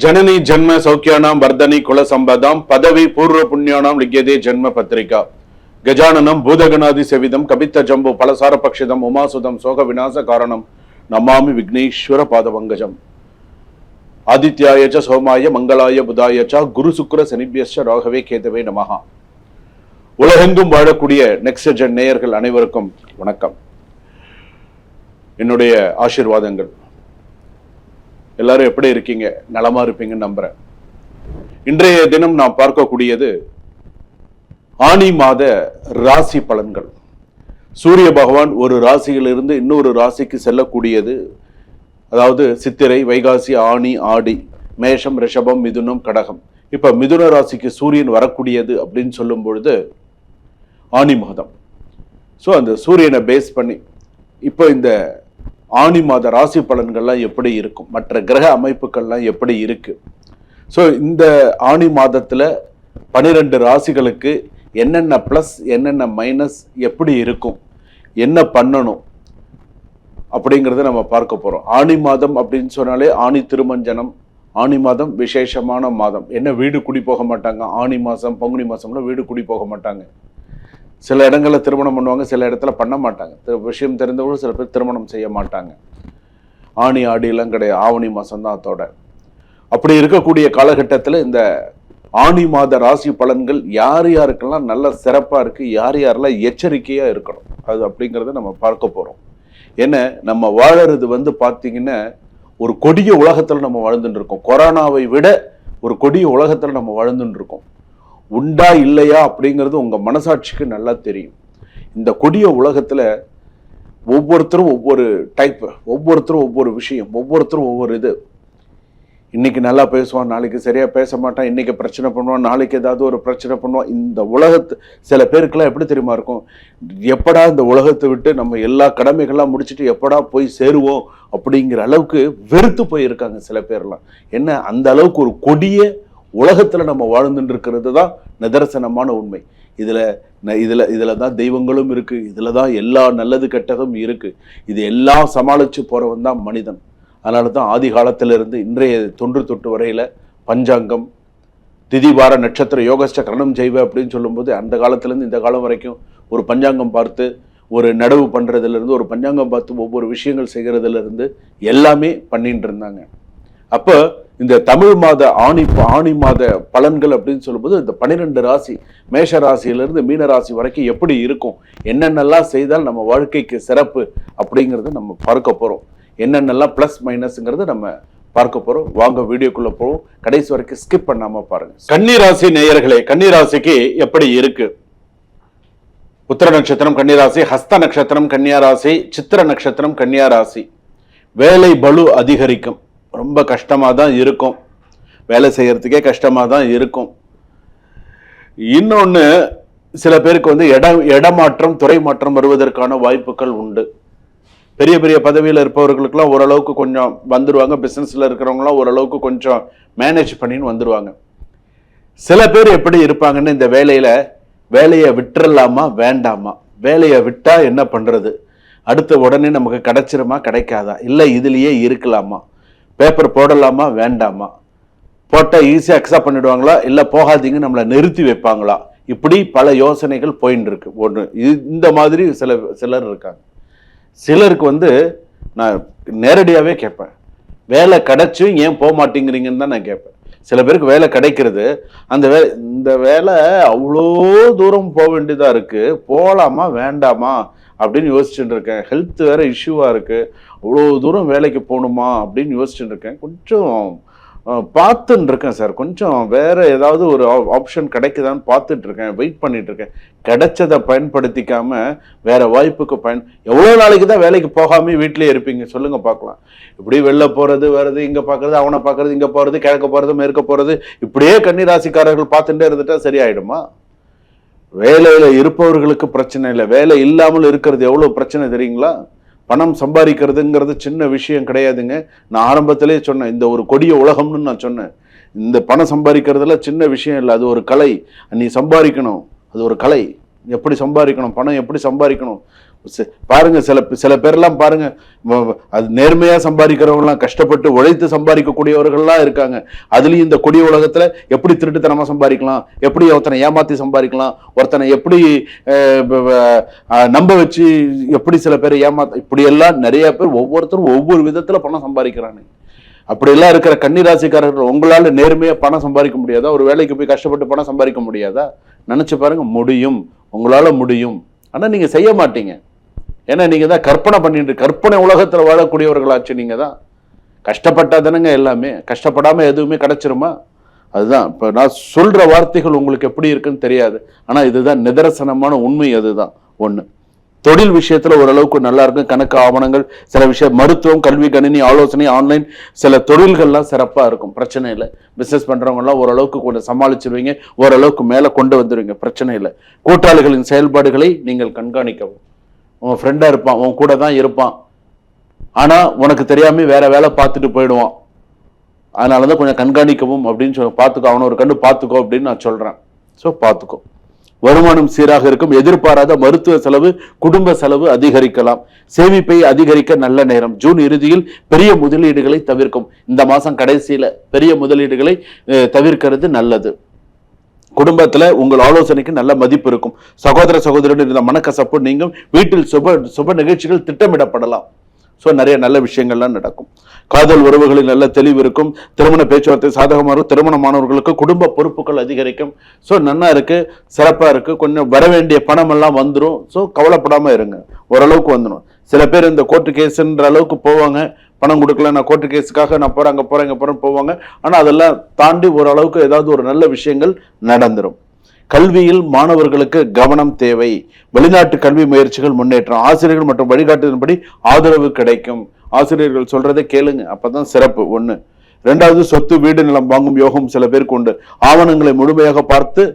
जननी जन्म सौख्यानां वर्धनी कुल संपदां पदवी पूर्व पुण्यानां लिख्यते जन्म पत्रिका गजाननं भूतगणादि सेविदं कवित्त जम्बो फलसार पक्षिदं उमासुदं शोक विनाश कारणं नमामि विघ्नेश्वर पादपङ्कजम् आदित्याय च सोमाय मंगलाय बुधाय च गुरु शुक्र शनिभ्यश्च राघवे केतवे நமஹ. உலகெங்கும் வாழக்கூடிய நெக்ஸ்ட் ஜென் நேயர்கள் அனைவருக்கும் வணக்கம். என்னுடைய ஆசீர்வாதங்கள். எல்லாரும் எப்படி இருக்கீங்க? நலமா இருப்பீங்கன்னு நம்புறேன். இன்றைய தினம் நாம் பார்க்கக்கூடியது ஆனி மாத ராசி பலன்கள். சூரிய பகவான் ஒரு ராசியிலிருந்து இன்னொரு ராசிக்கு செல்லக்கூடியது. அதாவது சித்திரை, வைகாசி, ஆனி, ஆடி, மேஷம், ரிஷபம், மிதுனம், கடகம். இப்ப மிதுன ராசிக்கு சூரியன் வரக்கூடியது அப்படின்னு சொல்லும் பொழுது ஆனி மாதம். ஸோ அந்த சூரியனை பேஸ் பண்ணி இப்போ இந்த ஆனி மாத ராசி பலன்கள்லாம் எப்படி இருக்கும், மற்ற கிரக அமைப்புகள்லாம் எப்படி இருக்கு. ஸோ இந்த ஆனி மாதத்துல 12 ராசிகளுக்கு என்னென்ன பிளஸ் என்னென்ன மைனஸ் எப்படி இருக்கும், என்ன பண்ணணும் அப்படிங்கிறத நம்ம பார்க்க போறோம். ஆனி மாதம் அப்படின்னு சொன்னாலே ஆனி திருமஞ்சனம், ஆனி மாதம் விசேஷமான மாதம். என்ன வீடு குடி போக மாட்டாங்க. ஆனி மாதம் பங்குனி மாதம்ல வீடு குடி போக மாட்டாங்க. சில இடங்களில் திருமணம் பண்ணுவாங்க, சில இடத்துல பண்ண மாட்டாங்க. விஷயம் தெரிந்தவங்களும் சில பேர் திருமணம் செய்ய மாட்டாங்க. ஆனி ஆடியெல்லாம் கிடையாது, ஆவணி மாதம் தான் அதோட. அப்படி இருக்கக்கூடிய காலகட்டத்தில் இந்த ஆனி மாத ராசி பலன்கள் யார் யாருக்கெல்லாம் நல்ல சிறப்பாக இருக்கு, யார் யாரெல்லாம் எச்சரிக்கையாக இருக்கணும் அது அப்படிங்கிறத நம்ம பார்க்க போகிறோம். ஏன்னா நம்ம வாழறது பார்த்தீங்கன்னா ஒரு கொடிய உலகத்தில் நம்ம வாழ்ந்துட்டு இருக்கோம். கொரோனாவை விட ஒரு கொடிய உலகத்தில் நம்ம வாழ்ந்துட்டு இருக்கோம். உண்டா இல்லையா அப்படிங்கிறது உங்க மனசாட்சிக்கு நல்லா தெரியும். இந்த கொடிய உலகத்துல ஒவ்வொருத்தரும் ஒவ்வொரு டைப், ஒவ்வொருத்தரும் ஒவ்வொரு விஷயம், ஒவ்வொருத்தரும் ஒவ்வொரு இது. இன்னைக்கு நல்லா பேசுவான், நாளைக்கு சரியா பேச மாட்டான், இன்னைக்கு பிரச்சனை பண்ணுவான், நாளைக்கு ஏதாவது ஒரு பிரச்சனை பண்ணுவான். இந்த உலகத்து சில பேருக்கெல்லாம் எப்படி தெரியுமா இருக்கும், எப்படா இந்த உலகத்தை விட்டு நம்ம எல்லா கடமைகள்லாம் முடிச்சுட்டு எப்படா போய் சேருவோம் அப்படிங்கிற அளவுக்கு வெறுத்து போயிருக்காங்க சில பேர்லாம். என்ன அந்த அளவுக்கு ஒரு கொடிய உலகத்துல நம்ம வாழ்ந்துட்டு இருக்கிறது தான் நிதர்சனமான உண்மை. இதுல தான் தெய்வங்களும் இருக்கு, இதுல தான் எல்லா நல்லது கெட்டதும் இருக்கு. இது எல்லாம் சமாளிச்சு போறவன் தான் மனிதன். அதனால தான் ஆதி காலத்திலிருந்து இன்றைய தொன்று தொட்டு வரையில பஞ்சாங்கம், திதி வார நட்சத்திர யோகஸ்ட கரணம் செய்வ அப்படின்னு சொல்லும்போது அந்த காலத்திலேருந்து இந்த காலம் வரைக்கும் ஒரு பஞ்சாங்கம் பார்த்து ஒரு நடவு பண்றதுல இருந்து, ஒரு பஞ்சாங்கம் பார்த்து ஒவ்வொரு விஷயங்கள் செய்யறதுல இருந்து எல்லாமே பண்ணிட்டு இருந்தாங்க. அப்போ இந்த தமிழ் மாத ஆணி மாத பலன்கள் அப்படின்னு சொல்லும்போது இந்த 12 ராசி, மேஷ ராசியிலிருந்து மீன ராசி வரைக்கும் எப்படி இருக்கும், என்னென்னலாம் செய்தால் நம்ம வாழ்க்கைக்கு சிறப்பு அப்படிங்கிறத நம்ம பார்க்க போறோம். என்னென்னலாம் பிளஸ் மைனஸ்ங்கிறத நம்ம பார்க்க போறோம். வாங்க வீடியோக்குள்ள போவோம். கடைசி வரைக்கும் ஸ்கிப் பண்ணாம பாருங்க. கன்னிராசி நேயர்களே, கன்னிராசிக்கு எப்படி இருக்கு? உத்திர நட்சத்திரம் கன்னிராசி, ஹஸ்த நட்சத்திரம் கன்னியாராசி, சித்திர நட்சத்திரம் கன்னியாராசி. வேலை பளு அதிகரிக்கும், ரொம்ப கஷ்டமா தான் இருக்கும், வேலை செய்யறதுக்கே கஷ்டமா தான் இருக்கும். இன்னொன்னு சில பேருக்கு இடமாற்றம், துறை மாற்றம் வருவதற்கான வாய்ப்புகள் உண்டு. பெரிய பெரிய பதவியில் இருப்பவர்களுக்கெல்லாம் ஓரளவுக்கு கொஞ்சம் வந்துடுவாங்க. பிசினஸ்ல இருக்கிறவங்களாம் ஓரளவுக்கு கொஞ்சம் மேனேஜ் பண்ணின்னு வந்துடுவாங்க. சில பேர் எப்படி இருப்பாங்கன்னு, இந்த வேலையை விட்டுறலாமா வேண்டாமா, வேலையை விட்டா என்ன பண்றது, அடுத்த உடனே நமக்கு கிடைச்சிருமா கிடைக்காதா, இல்லை இதுலயே இருக்கலாமா, பேப்பர் போடலாமா வேண்டாமா, போட்டா ஈஸியாக அக்செப்ட் பண்ணிடுவாங்களா, இல்லை போகாதீங்க நம்மளை நிறுத்தி வைப்பாங்களா, இப்படி பல யோசனைகள் போயின்னு இருக்கு. ஒன்று இந்த மாதிரி சிலர் இருக்காங்க. சிலருக்கு நான் நேரடியாகவே கேட்பேன், வேலை கிடைச்சும் ஏன் போக மாட்டேங்கிறீங்கன்னு தான் நான் கேட்பேன். சில பேருக்கு வேலை கிடைக்கிறது, இந்த வேலை அவ்வளோ தூரம் போக வேண்டியதாக இருக்கு, போகலாமா வேண்டாமா அப்படின்னு யோசிச்சுட்டு இருக்கேன். ஹெல்த் வேற இஷ்யூவா இருக்கு, அவ்வளோ தூரம் வேலைக்கு போகணுமா அப்படின்னு யோசிச்சுட்டு இருக்கேன். கொஞ்சம் பார்த்துட்டு இருக்கேன் சார், கொஞ்சம் வேற ஏதாவது ஒரு ஆப்ஷன் கிடைக்குதான்னு பார்த்துட்டு இருக்கேன், வெயிட் பண்ணிட்டு இருக்கேன். கிடைச்சதை பயன்படுத்திக்காம வேற வாய்ப்புக்கு எவ்வளோ நாளைக்கு தான் வேலைக்கு போகாம வீட்டிலேயே இருப்பீங்க சொல்லுங்க பார்க்கலாம். இப்படி வெளில போறது வர்றது, இங்க பாக்குறது, அவனை பாக்குறது, இங்க போறது, கிழக்க போறது, மேற்க போறது, இப்படியே கன்னிராசிக்காரர்கள் பார்த்துட்டே இருந்துட்டா சரியாயிடுமா? வேலையில இருப்பவர்களுக்கு பிரச்சனை இல்லை, வேலை இல்லாமல் இருக்கிறது எவ்வளவு பிரச்சனை தெரியுங்களா? பணம் சம்பாதிக்கிறதுங்கிறது சின்ன விஷயம் கிடையாதுங்க. நான் ஆரம்பத்திலே சொன்னேன், இந்த ஒரு கொடிய உலகம்னு நான் சொன்னேன். இந்த பணம் சம்பாதிக்கிறதுல சின்ன விஷயம் இல்லை, அது ஒரு கலை. நீ சம்பாதிக்கணும், அது ஒரு கலை. எப்படி சம்பாதிக்கணும், பணம் எப்படி சம்பாதிக்கணும். பாருங்க, சில பேர்லாம் பாருங்க, அது நேர்மையா சம்பாதிக்கிறவங்கலாம், கஷ்டப்பட்டு உழைத்து சம்பாதிக்கக்கூடியவர்கள்லாம் இருக்காங்க. அதுலயும் இந்த கொடிய உலகத்துல எப்படி திருட்டுத்தனமா சம்பாதிக்கலாம், எப்படி ஒருத்தனை ஏமாத்தி சம்பாதிக்கலாம், ஒருத்தனை எப்படி நம்ப வச்சு எப்படி சில பேர் ஏமாத்த, இப்படி எல்லாம் நிறைய பேர் ஒவ்வொருத்தரும் ஒவ்வொரு விதத்துல பணம் சம்பாதிக்கிறாங்க. அப்படி எல்லாம் இருக்கிற கன்னிராசிக்காரர்கள், உங்களால நேர்மையா பணம் சம்பாதிக்க முடியாதா? ஒரு வேலைக்கு போய் கஷ்டப்பட்டு பணம் சம்பாதிக்க முடியாதா? நினைச்சு பாருங்க, முடியும், உங்களால முடியும். ஆனா நீங்க செய்ய மாட்டீங்க. ஏன்னா நீங்க தான் கற்பனை பண்ணிட்டு, கற்பனை உலகத்துல வாழக்கூடியவர்களாச்சு. நீங்க தான் கஷ்டப்பட்டா தானங்க எல்லாமே, கஷ்டப்படாம எதுவுமே கிடைச்சிருமா? அதுதான் இப்ப நான் சொல்ற வார்த்தைகள் உங்களுக்கு எப்படி இருக்குன்னு தெரியாது, ஆனா இதுதான் நிதர்சனமான உண்மை. அதுதான் ஒண்ணு. தொழில் விஷயத்துல ஓரளவுக்கு நல்லா இருக்கும். கணக்கு, ஆவணங்கள், சில விஷயம், மருத்துவம், கல்வி, கணினி, ஆலோசனை, ஆன்லைன், சில தொழில்கள்லாம் சிறப்பா இருக்கும். பிரச்சனை இல்லை. பிசினஸ் பண்றவங்க எல்லாம் ஓரளவுக்கு கொஞ்சம் சமாளிச்சிருவீங்க, ஓரளவுக்கு மேல கொண்டு வந்துருவீங்க. பிரச்சனை இல்லை. கூட்டாளிகளின் செயல்பாடுகளை நீங்கள் கண்காணிக்கவும். உன் ஃப்ரெண்டா இருப்பான், உன் கூட தான் இருப்பான், ஆனா உனக்கு தெரியாம வேற வேலை பார்த்துட்டு போயிடுவான். அதனாலதான் கொஞ்சம் கண்காணிக்கவும் அப்படின்னு சொல்லி பார்த்துக்கோ, அவனை ஒரு கண்டு பார்த்துக்கோ அப்படின்னு நான் சொல்றேன். ஸோ பார்த்துக்கோ. வருமானம் சீராக இருக்கும். எதிர்பாராத மருத்துவ செலவு, குடும்ப செலவு அதிகரிக்கலாம். சேமிப்பை அதிகரிக்க நல்ல நேரம். ஜூன் இறுதியில் பெரிய முதலீடுகளை தவிர்க்கும். இந்த மாசம் கடைசியில பெரிய முதலீடுகளை தவிர்க்கிறது நல்லது. குடும்பத்துல உங்கள் ஆலோசனைக்கு நல்ல மதிப்பு இருக்கும். சகோதர சகோதரியுடன் இருந்த மனக்கசப்பு நீங்கும். வீட்டில் சுப நிகழ்ச்சிகள் திட்டமிடப்படலாம். ஸோ நிறைய நல்ல விஷயங்கள்லாம் நடக்கும். காதல் உறவுகளில் நல்ல தெளிவு இருக்கும். திருமண பேச்சுவார்த்தை சாதகமாக. திருமணமானவர்களுக்கு குடும்ப பொறுப்புகள் அதிகரிக்கும். ஸோ நன்னா இருக்கு, சிறப்பா இருக்கு. கொஞ்சம் வர வேண்டிய பணம் எல்லாம் வந்துடும். ஸோ கவலைப்படாம இருங்க, ஓரளவுக்கு வந்துடும். சில பேர் இந்த கோர்ட்டு கேஸுன்ற அளவுக்கு போவாங்க, பணம் கொடுக்கல, நான் கோர்ட்டு கேஸுக்காக நான் போறேன், அங்க போறேன், இங்க போறேன் போவாங்க. ஆனா அதெல்லாம் தாண்டி ஓரளவுக்கு ஏதாவது ஒரு நல்ல விஷயங்கள் நடந்துடும். கல்வியில் மாணவர்களுக்கு கவனம் தேவை. வெளிநாட்டு கல்வி முயற்சிகள் முன்னேற்றம். ஆசிரியர்கள் மற்றும் வழிகாட்டுதலின்படி ஆதரவு கிடைக்கும். ஆசிரியர்கள் சொல்றதை கேளுங்க, அப்பதான் சிறப்பு. ஒண்ணு. ரெண்டாவது, சொத்து, வீடு, நிலம் வாங்கும் யோகம் சில பேருக்கு உண்டு. ஆவணங்களை முழுமையாக பார்த்து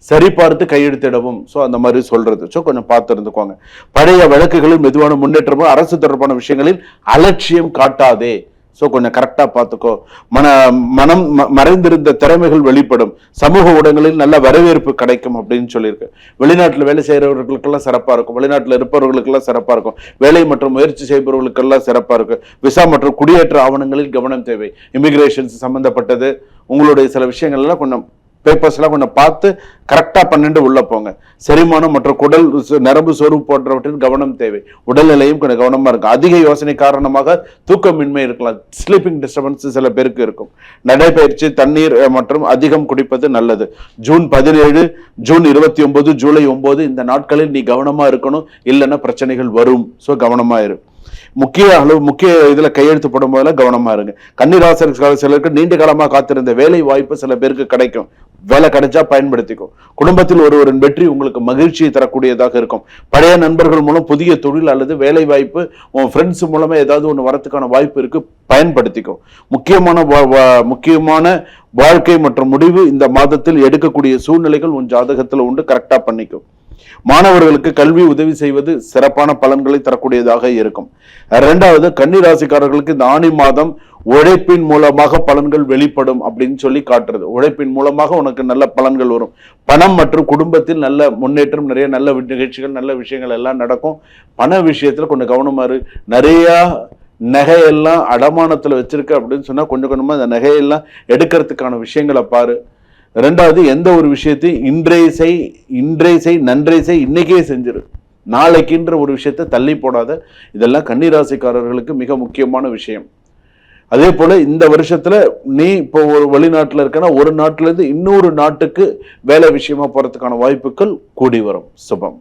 சரிபார்த்து கையெழுத்திடவும். ஸோ அந்த மாதிரி சொல்றது. ஸோ கொஞ்சம் பார்த்து இருந்துக்கோங்க. பழைய வழக்குகளில் மெதுவான முன்னேற்றமும். அரசு தொடர்பான விஷயங்களில் அலட்சியம் காட்டாதே. ஸோ கொஞ்சம் கரெக்டா பார்த்துக்கோ. மனம் மறைந்திருந்த திறமைகள் வெளிப்படும். சமூக ஊடகங்களில் நல்ல வரவேற்பு கிடைக்கும் அப்படின்னு சொல்லியிருக்கு. வெளிநாட்டில் வேலை செய்யறவர்களுக்கெல்லாம் சிறப்பா இருக்கும். வெளிநாட்டில் இருப்பவர்களுக்கெல்லாம் சிறப்பா இருக்கும். வேலை மற்றும் முயற்சி செய்பவர்களுக்கெல்லாம் சிறப்பா இருக்கும். விசா மற்றும் குடியேற்ற ஆவணங்களில் கவனம் தேவை. இமிகிரேஷன்ஸ் சம்பந்தப்பட்டது உங்களுடைய சில விஷயங்கள் எல்லாம் கொஞ்சம் பேப்பர்ஸ் எல்லாம் கொஞ்சம் பார்த்து கரெக்டா பண்ணிட்டு உள்ள போங்க. செரிமானம் மற்றும் குடல் நரம்பு சோர்வு போன்றவற்றில் கவனம் தேவை. உடல்நிலையும் கொஞ்சம் கவனமா இருக்கும். அதிக யோசனை காரணமாக தூக்கமின்மை இருக்கலாம். ஸ்லீப்பிங் டிஸ்டர்பன்ஸ் சில பேருக்கு இருக்கும். நடைபயிற்சி, தண்ணீர் மற்றும் அதிகம் குடிப்பது நல்லது. ஜூன் 17, ஜூன் 29, ஜூலை 9 இந்த நாட்களில் நீ கவனமா இருக்கணும், இல்லைன்னா பிரச்சனைகள் வரும். ஸோ கவனமா இரு. முக்கிய இதுல கையெழுத்து போடும் போதெல்லாம் கவனமா இருங்க. கன்னிராசி சிலருக்கு நீண்ட காலமா காத்திருந்த வேலை வாய்ப்பு சில பேருக்கு கிடைக்கும். வேலை கிடைச்சா பயன்படுத்திக்கும். குடும்பத்தில் ஒருவரின் வெற்றி உங்களுக்கு மகிழ்ச்சியை தரக்கூடியதாக இருக்கும். பழைய நண்பர்கள் மூலம் புதிய தொழில் அல்லது வேலை வாய்ப்பு, உன் ஃப்ரெண்ட்ஸ் மூலமா ஏதாவது ஒன்று வரத்துக்கான வாய்ப்பு இருக்கு, பயன்படுத்திக்கும். முக்கியமான வாழ்க்கை மற்றும் முடிவு இந்த மாதத்தில் எடுக்கக்கூடிய சூழ்நிலைகள் உன் ஜாதகத்துல உண்டு. கரெக்டா பண்ணிக்கும். மாணவர்களுக்கு கல்வி உதவி செய்வது சிறப்பான பலன்களை தரக்கூடியதாக இருக்கும். இரண்டாவது, கன்னிராசிக்காரர்களுக்கு இந்த ஆணி மாதம் உழைப்பின் மூலமாக பலன்கள் வெளிப்படும் அப்படின்னு சொல்லி காட்டுறது. உழைப்பின் மூலமாக உனக்கு நல்ல பலன்கள் வரும். பணம் மற்றும் குடும்பத்தில் நல்ல முன்னேற்றம், நிறைய நல்ல நிகழ்ச்சிகள், நல்ல விஷயங்கள் எல்லாம் நடக்கும். பண விஷயத்துல கொஞ்சம் கவனமா இரு. நிறைய நகையெல்லாம் அடமானத்துல வச்சிருக்க அப்படின்னு சொன்னா கொஞ்சம் கொஞ்சமா அந்த நகையெல்லாம் எடுக்கிறதுக்கான விஷயங்களை பாரு. ரெண்டாவது, எந்த ஒரு விஷயத்தையும் இன்றைய செய் நன்றை செய், இன்னைக்கே செஞ்சிரு. நாளைக்குன்ற ஒரு விஷயத்த தள்ளி போடாத. இதெல்லாம் கன்னிராசிக்காரர்களுக்கு மிக முக்கியமான விஷயம். அதே போல இந்த வருஷத்துல நீ இப்போ ஒரு வெளிநாட்டுல இருக்கனா, ஒரு நாட்டுல இருந்து இன்னொரு நாட்டுக்கு வேலை விஷயமா போறதுக்கான வாய்ப்புகள் கூடி வரும். சுபம்.